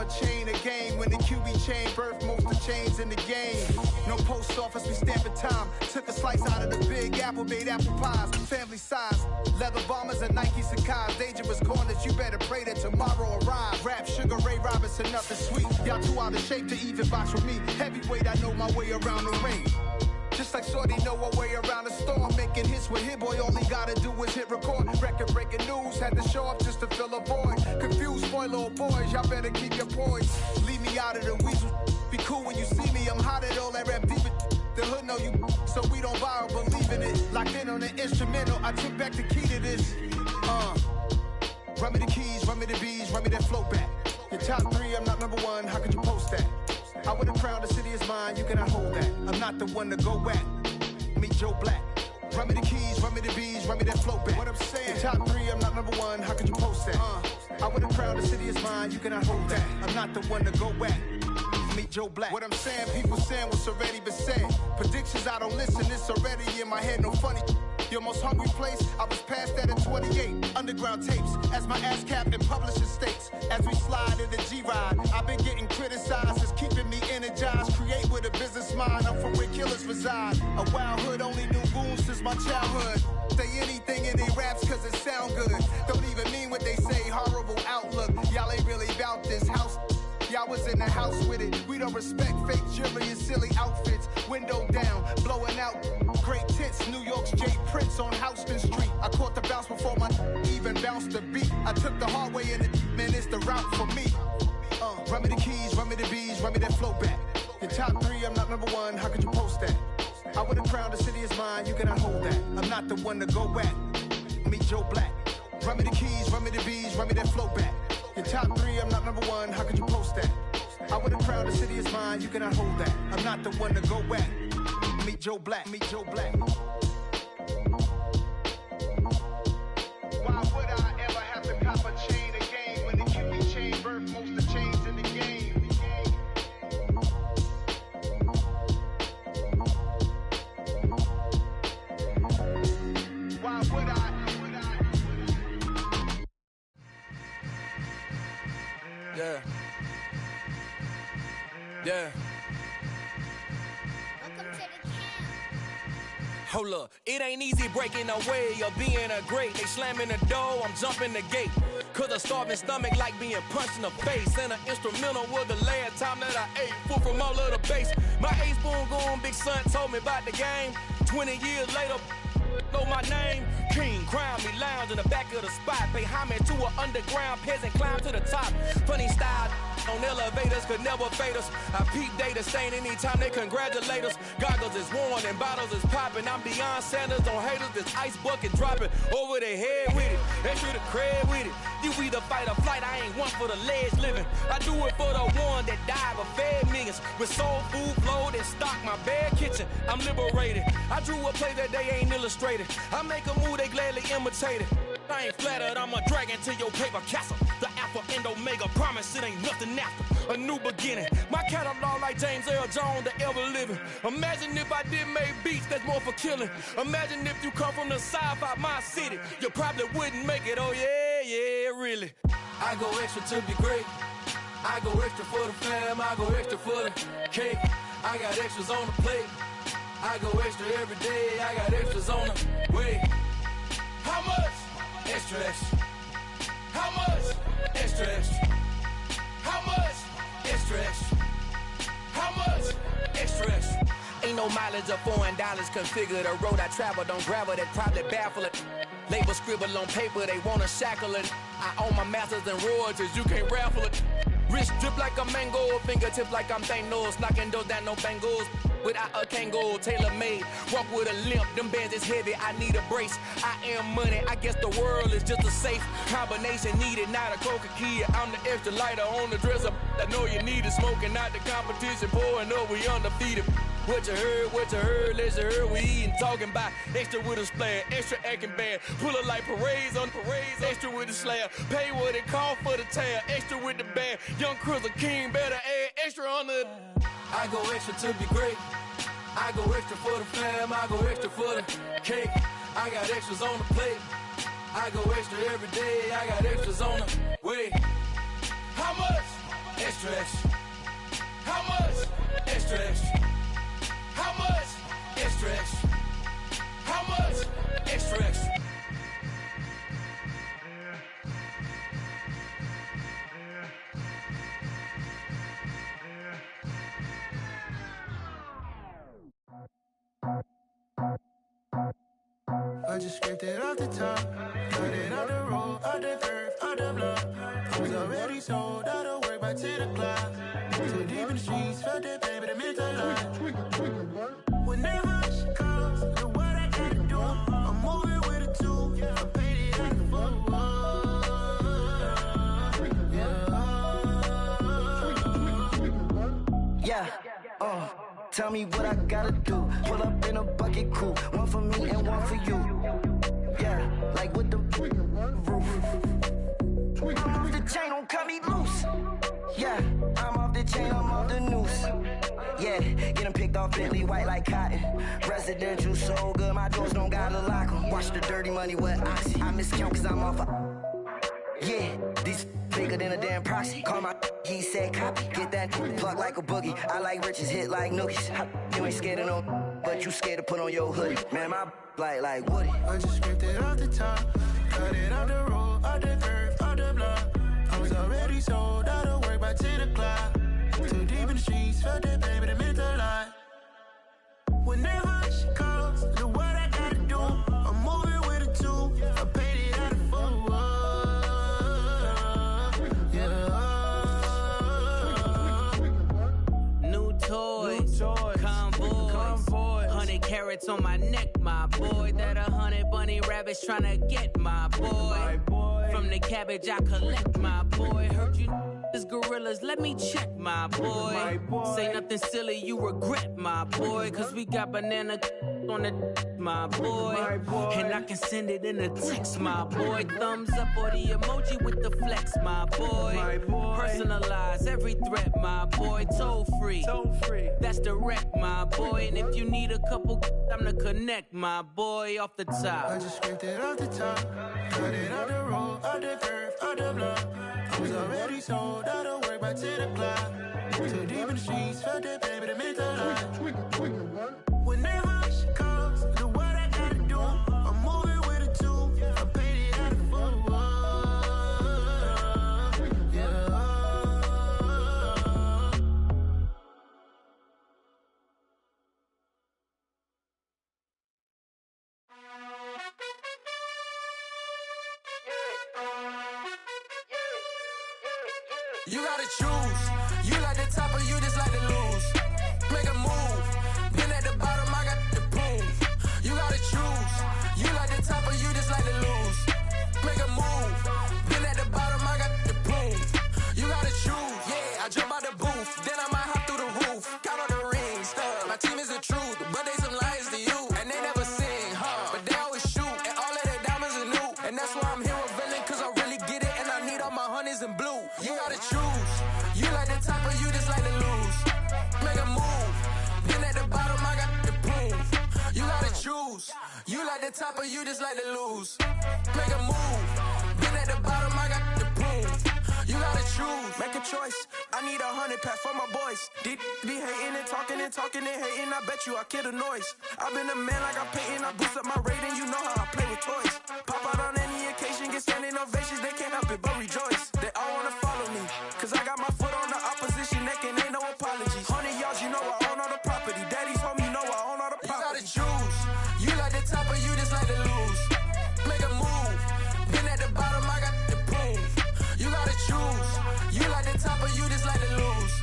a chain of game. When the QB chain birth most of chains in the game. No post office, we stamping time. Took a slice out of the big apple, made apple pies. Family size, leather bombers and Nike Sacai's. Dangerous corners, you better pray that tomorrow arrives. Rap, Sugar Ray Robinson, nothing sweet. Y'all too out of shape to even box with me. Heavyweight, I know my way around the ring. Just like Shorty know her way around the storm. Making hits with Hit Boy, all he gotta do is hit record. Record breaking news, had to show up just to fill a void. Confused, boy, little boys, y'all better keep your poise. Leave me out of the weasel. Be cool when you see me, I'm hot at all that rap deep. The hood know you, so we don't borrow, believe in it. Locked in on the instrumental, I took back the key to this. Run me the keys, run me the bees, run me that flow back. Your top 3, I'm not number 1, how could you post that? I would've crowned the city is mine, you cannot hold that. I'm not the one to go back. Meet Joe Black. Run me the keys, run me the bees, run me that flow back. What I'm saying, your top 3, I'm not number 1, how could you post that? I would've crowned the city is mine, you cannot hold that. I'm not the one to go back. Meet Joe Black. What I'm saying, people saying what's already been said. Predictions, I don't listen, it's already in my head, no funny. Your most hungry place, I was past that at 28. Underground tapes, as my ass cap in publishing states. As we slide in the G-Ride, I've been getting criticized, it's keeping me energized. Create with a business mind, I'm from where killers reside. A wild hood, only knew goons since my childhood. Say anything in their raps cause it sound good. Don't even mean what they say, horrible outlook. Y'all ain't really about this house. Y'all was in the house with it. We don't respect fake jewelry and silly outfits. Window down, blowing out great tits. New York's Jay Prince on Houston Street. I caught the bounce before my even bounced the beat. I took the hard way in it, man, it's the route for me. Run me the keys, run me the bees, run me that flow back. Your top 3, I'm not number 1, how could you post that? I would've crowned the city is mine, you cannot hold that. I'm not the one to go back. Meet Joe Black. Run me the keys, run me the bees, run me that flow back. Your top 3, I'm not number 1, how could you post that? I would've crowned the city is mine, you cannot hold that. I'm not the one to go back. Meet Joe Black, meet Joe Black. Why would I ever have to cop a chain again when the QB chain birth most of chains in the game? Why would I? Yeah. Yeah. Hold up, it ain't easy breaking away or being a great. They slamming the door, I'm jumping the gate. Cause a starving stomach like being punched in the face. And an instrumental was the last time that I ate food from all of the bass. My A-spoon goon, big son told me about the game. 20 years later, know my name. King, crown me, lounge in the back of the spot. Pay homage to an underground peasant, climb to the top. Funny style on elevators could never fade us. I peep data stain anytime they congratulate us. Goggles is worn and bottles is popping. I'm Deion Sanders on haters, this ice bucket dropping over their head with it. Extra the cred with it. You either fight or flight, I ain't one for the ledge living. I do it for the one that died but fed millions. With soul food flowed and stocked my bare kitchen. I'm liberated. I drew a play that they ain't illustrated. I make a move, they gladly imitate it. I ain't flattered, I'm a dragon to your paper castle. The Alpha and Omega, promise it ain't nothing after. A new beginning. My catalog like James Earl Jones, the ever living. Imagine if I did make beats that's more for killing. Imagine if you come from the south out my city. You probably wouldn't make it, oh yeah, yeah, really. I go extra to be great. I go extra for the fam, I go extra for the cake. I got extras on the plate. I go extra every day, I got extras on the way. How much? Extra, extra. How much? Extra, extra. How much? Extra, extra. How much? Extra, extra. Ain't no mileage of $4 configure the road I travel. Don't gravel that probably baffle it. Label scribble on paper, they wanna shackle it. I own my masters and royalties, you can't raffle it. Wrist drip like a mango, fingertips like I'm Thanos, knocking those down no bangles. Without a Kango, tailor-made, walk with a limp, them bands is heavy, I need a brace. I am money, I guess the world is just a safe combination needed, not a coca-key. I'm the extra lighter on the dresser, I know you need it, smoking out the competition, pouring up, we undefeated. What you heard, let's hear we eatin', talking about extra with a splash, extra acting bad, pull it like parades on parades, extra with the slab, pay what it cost for the tab, extra with the band, young Chris a king, better add extra on the. I go extra to be great, I go extra for the fam, I go extra for the cake, I got extras on the plate, I go extra every day, I got extras on the way. How much? Extra, extra. How much? Extra, extra. How much? Extra, extra. How much? Extra, extra. I just scraped it off the top, cut it out the road, out the curve, out the block. I was already sold, out of work by 10 o'clock. Too deep in the streets, felt that baby, the mental line. Whenever she calls, know what I gotta do. I'm moving with a two, I paid it out the full. Yeah, tell me what I gotta do. Pull up in a bucket crew, one for me and one for you. Yeah, like with the roof. I'm off the chain, don't cut me loose. Yeah, I'm off the chain, I'm off the noose. Yeah, getting picked off Bentley white like cotton. Residential so good, my doors don't gotta lock 'em. Watch the dirty money with Oxy. I miscount cause I'm off yeah, these bigger than a damn proxy. Call my he said copy. Get that plug like a boogie. I like riches, hit like nookies. You ain't scared of no, but you scared to put on your hoodie. Man, my like Woody. I just scraped it off the top, cut it out the road, out the curve, out the block. I was already sold, out of work by 10 o'clock. Too deep in the streets, felt that baby, the mental line. Whenever she calls, know what I gotta do. I'm moving with a two, I paid it out of full. New toys, convoy, 100 carats on my neck, my boy. That 100 bunny rabbits tryna get my boy. From the cabbage I collect, my boy. Heard you is gorillas, let me check, my boy. Say nothing silly, you regret, my boy. Cause we got banana on the my boy. And I can send it in a text, my boy. Thumbs up or the emoji with the flex, my boy. Personalize every threat, my boy. Toll free, that's direct, my boy. And if you need a couple, I'm the connect, my boy. Off the top, I just scraped it off the top, cut it out the road, out the curve, out the block. I was already sold, out of work by 10 o'clock. Too deep in the streets, felt that baby, the mental line. Whenever she calls, know what I gotta do. I'm moving with a two, I paid it out of full. You gotta choose. You like the top or you just like to lose. Make a move. Been at the bottom, I got the proof. You gotta choose. You like the top or you just like to lose. Make a move. Been at the bottom, I got the proof. You gotta choose. Yeah, I jump out the booth. Then I might hop through the roof. Count on the rings. My team is the truth, but they some liars to you. And they never sing, but they always shoot. And all of their diamonds are new. And that's why I'm here with Villain, cause I really get it. And I need all my honeys in blue. You gotta choose. You like the top or you just like to lose. Make a move. Been at the bottom, I got the proof. You gotta choose. You like the top or you just like to lose. Make a move. Been at the bottom, I got the proof. You gotta choose. Make a choice. I need 100 pack for my boys. Be hating and talking and hating. I bet you I kill the noise. I've been a man like I'm Peyton. I boost up my rating. You know how I play with toys. Pop out on any occasion, get standing ovations. They can't help it but rejoice. They all wanna follow me, cause I got my foot on the opposition neck and ain't no apologies. 100 yards, you know I own all the property. Daddy's home, you know I own all the property. You gotta choose. You like the top or you just like to lose. Make a move. Been at the bottom, I got the proof. You gotta choose. You like the top or you just like to lose.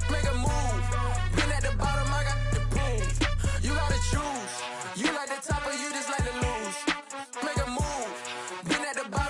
Make a move. Been at the bottom, I got the proof. You gotta choose. You like the top or you just like to lose. Make a move. Been at the bottom.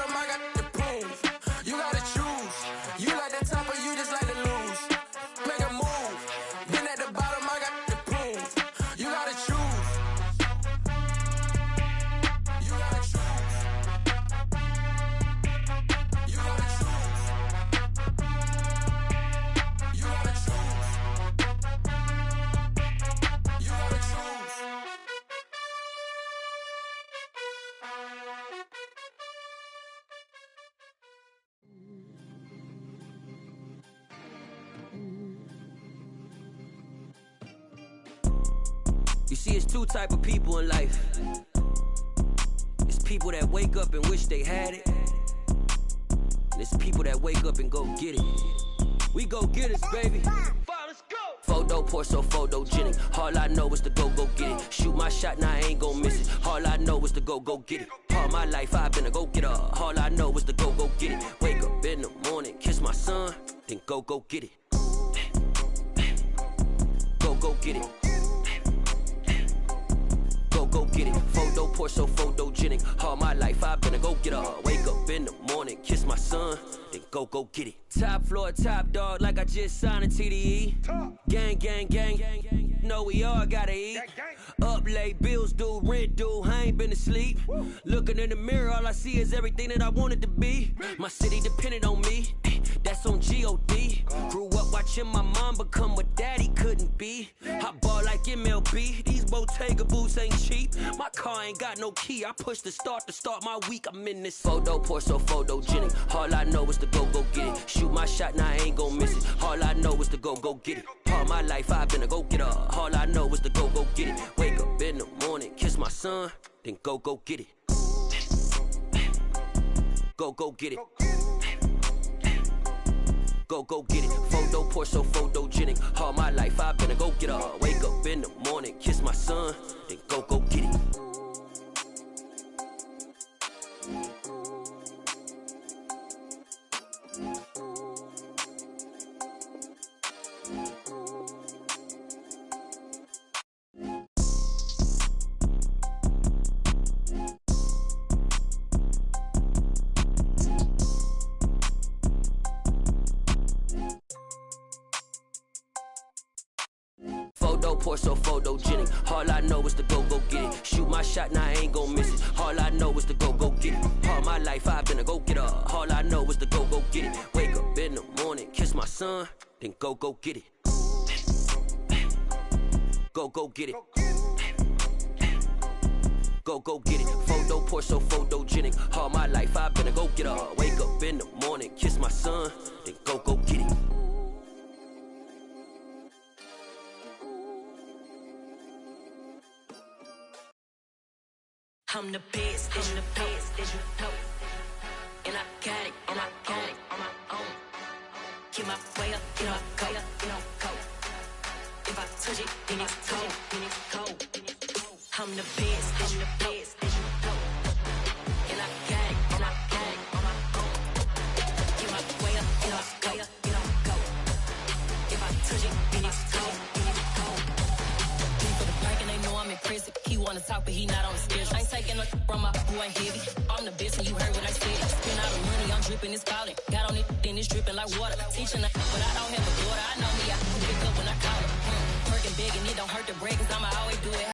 see, it's two type of people in life. It's people that wake up and wish they had it. And it's people that wake up and go get it. We go get it, baby. Photo pour so photogenic. All I know is to go get it. Shoot my shot, now I ain't gon' miss it. All I know is to go get it. All my life I've been a go-getter. All I know is to go get it. Wake up in the morning, kiss my son, then go get it. Go get it. Go get it. Photo pour so photogenic. All my life I've been a go-getter. Wake up in the morning, kiss my son, then go get it. Top floor, top dog, like I just signed a TDE. Gang, gang, gang, gang, gang. Know we all gotta eat. Up late, bills due, rent due, I ain't been asleep. Looking in the mirror, all I see is everything that I wanted to be. My city depended on me, that's on G.O.D. Grew up watching my mom become what daddy couldn't be. I ball like MLB, these Bottega boots ain't cheap. My car ain't got no key, I push the start to start my week. I'm in this photo pour so photogenic. All I know is to go get it. Shoot my shot, now I ain't gon' miss it. All I know is to go get it. All my life I've been a go-getter. All I know is to go get it. Wake up in the morning, kiss my son, then go get it. Go get it. Go get it. Photo pour so photogenic. All my life I've been a go-getter. Wake up in the morning, kiss my son, then go get it. Photo pour so photogenic. All I know is to go get it. Shoot my shot, now I ain't gon' miss it. All I know is to go get it. All my life I've been a go-getter. All I know is to go get it. Wake up in the morning, kiss my son, then go get it. Go get it. Go get it. Photo pour so photogenic. All my life I've been a go-getter. Wake up in the morning, kiss my son, then go get it. I'm the best, I'm the best, as you know. And I got it, and I got it on my own. Get my way up, get my go, go. If I touch it, then it's cold, then it's cold. I'm the best, I'm the best, as you know. And I got it, and I got it on my own. Get my way up, get my go. If I touch it, then it's cold, then it's cold. For the park and they know I'm impressive. He wanna talk, but he not on the schedule. I ain't taking no from my boy heavy. I'm the best and you heard what I said. Spend all the money, I'm dripping, it's calling. Got on it, then it's dripping like water. Teaching her, but I don't have a daughter. I know me, I pick up when I call her. Working big and it don't hurt to break, cause I'ma always do it.